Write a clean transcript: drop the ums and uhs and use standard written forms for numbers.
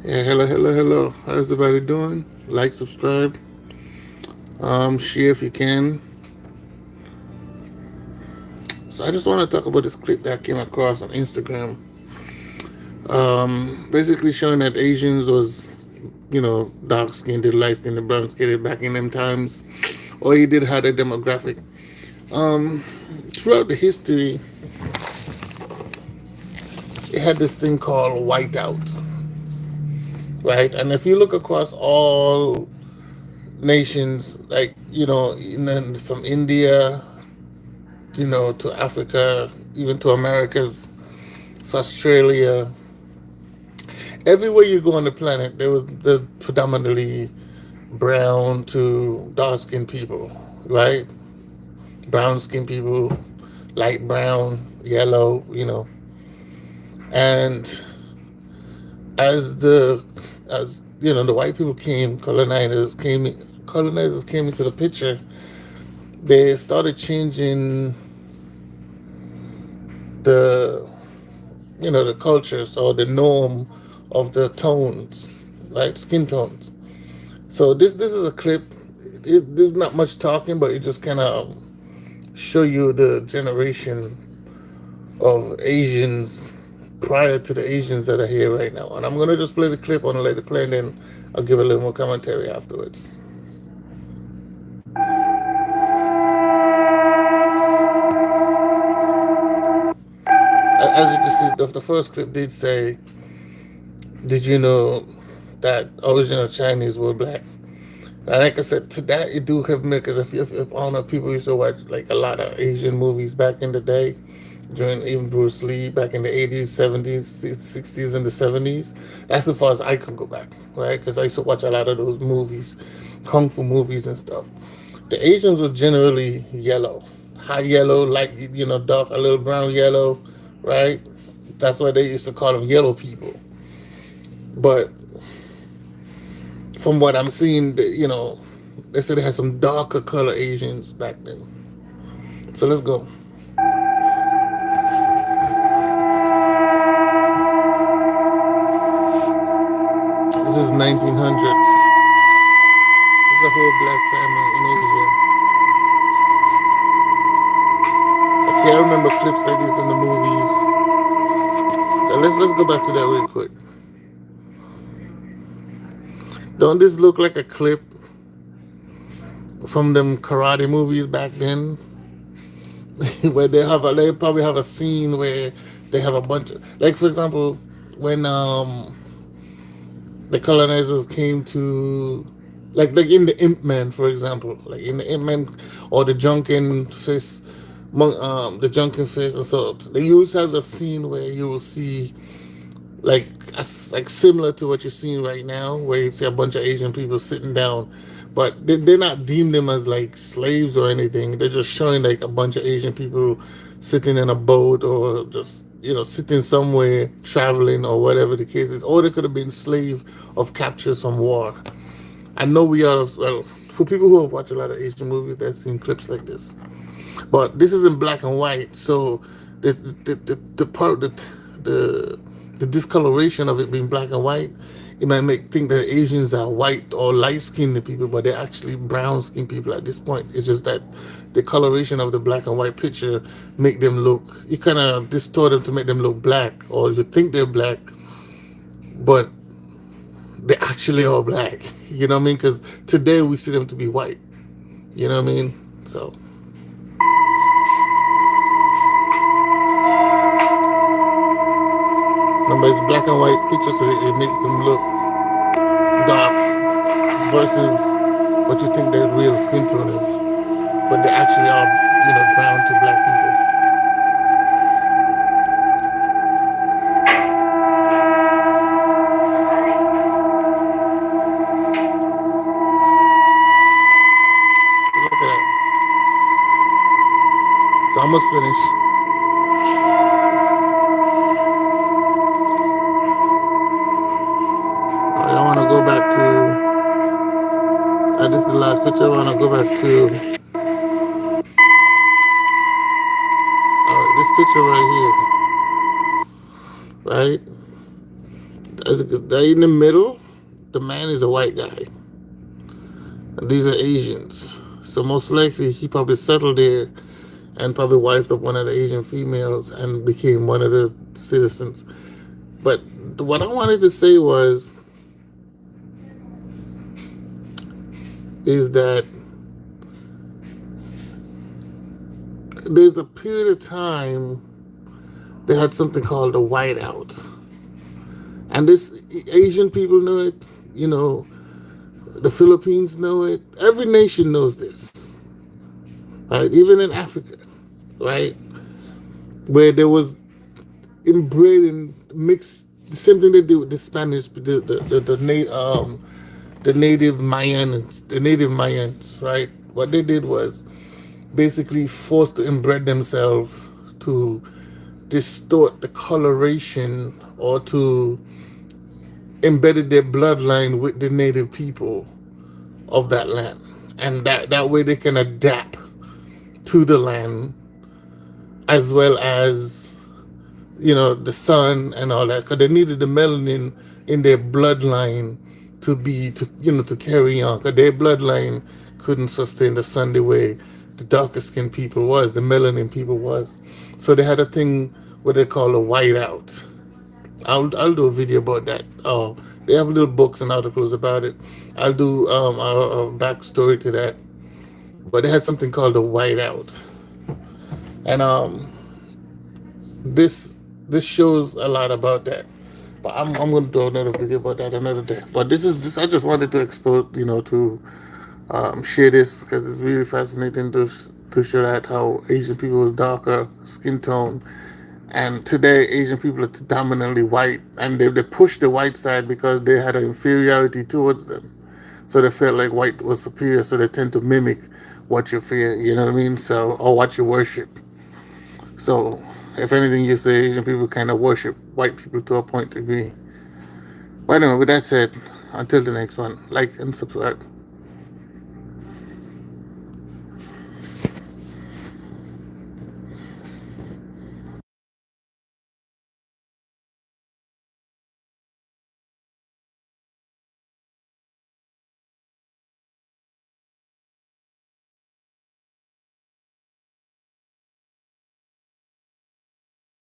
Yeah, hello, hello, hello. How's everybody doing? Like, subscribe, share if you can. So I just want to talk about this clip that I came across on Instagram. Basically showing that Asians was, dark skinned, light skinned, brown skinned back in them times, or he did have a demographic. Um, Throughout the history, it had this thing called whiteout, right? And if you look across all nations, like from India, to Africa, even to Americas, to Australia. Everywhere you go on the planet, there was the predominantly brown to dark skinned people, right? Brown skinned people, light brown, yellow, and as the as the white people came, colonizers came into the picture. They started changing the the cultures or the norm of the tones, right? Skin tones. So this is a clip. There's not much talking, but it just kind of show you the generation of Asians prior to the Asians that are here right now. And I'm gonna just play the clip on the let it play, and then I'll give a little more commentary afterwards. As you can see, the first clip did say, "Did you know that original Chinese were black?" And like I said, to that it do have mirrors. If I don't know, people used to watch like a lot of Asian movies back in the day, during even Bruce Lee back in the 80s, 70s, 60s, and the 70s. That's as far as I can go back, right? Because I used to watch a lot of those movies, kung fu movies and stuff. The Asians was generally yellow, high yellow, like dark, a little brown yellow, right? That's why they used to call them yellow people. But from what I'm seeing, they said they had some darker color Asians back then. So let's go. This is 1900s. This is a whole black family in Asia. If you remember clips like this in the movies, so let's go back to that real quick. Don't this look like a clip from them karate movies back then, where they probably have a scene where they have a bunch of, like, for example, when the colonizers came to, like in the Imp Man, for example, like in the Imp Man or the Junkin Fist, the Junkin Fist assault. They always have a scene where you will see like like similar to what you're seeing right now, where you see a bunch of Asian people sitting down, but they're not deemed them as like slaves or anything. They're just showing like a bunch of Asian people sitting in a boat or just sitting somewhere traveling or whatever the case is, or they could have been slave of captures from war. I know we are, well, for people who have watched a lot of Asian movies, they've seen clips like this, but this is in black and white. So the part that the discoloration of it being black and white, it might make think that Asians are white or light skinned people, but they're actually brown skinned people at this point. It's just that the coloration of the black and white picture make them look, you kind of distort them to make them look black, or you think they're black, but they actually are black. You know what I mean? Because today we see them to be white. You know what I mean? So remember, it's black and white picture, so it makes them look dark versus what you think their real skin tone is. But they actually are, brown to black people. Look at that. It's almost finished. I don't want to go back to. This is the last picture. I want to go back to. All right, this picture right here, right? Because they're in the middle, the man is a white guy, and these are Asians. So most likely he probably settled there and probably wifed up one of the Asian females and became one of the citizens. But what I wanted to say was is that there's a period of time they had something called the whiteout, and this Asian people know it. You know, the Philippines know it. Every nation knows this, right? Even in Africa, right, where there was inbred and mixed. The same thing they did with the Spanish, the native Mayans, right? What they did was basically forced to inbred themselves to distort the coloration or to embedded their bloodline with the native people of that land, and that way they can adapt to the land as well as the sun and all that, because they needed the melanin in their bloodline to carry on, because their bloodline couldn't sustain the sun the way the darker skinned people was, the melanin people was. So they had a thing what they call a whiteout. I'll do a video about that. Oh, they have little books and articles about it. I'll do a backstory to that. But they had something called a whiteout, and this this shows a lot about that. But I'm going to do another video about that another day. But this I just wanted to expose, to share this because it's really fascinating to show that how Asian people was darker skin tone, and today Asian people are dominantly white, and they push the white side because they had an inferiority towards them, so they felt like white was superior, so they tend to mimic what you fear, you know what I mean? So, or what you worship. So if anything, you say Asian people kind of worship white people to a point degree. But anyway, with that said, until the next one, like and subscribe.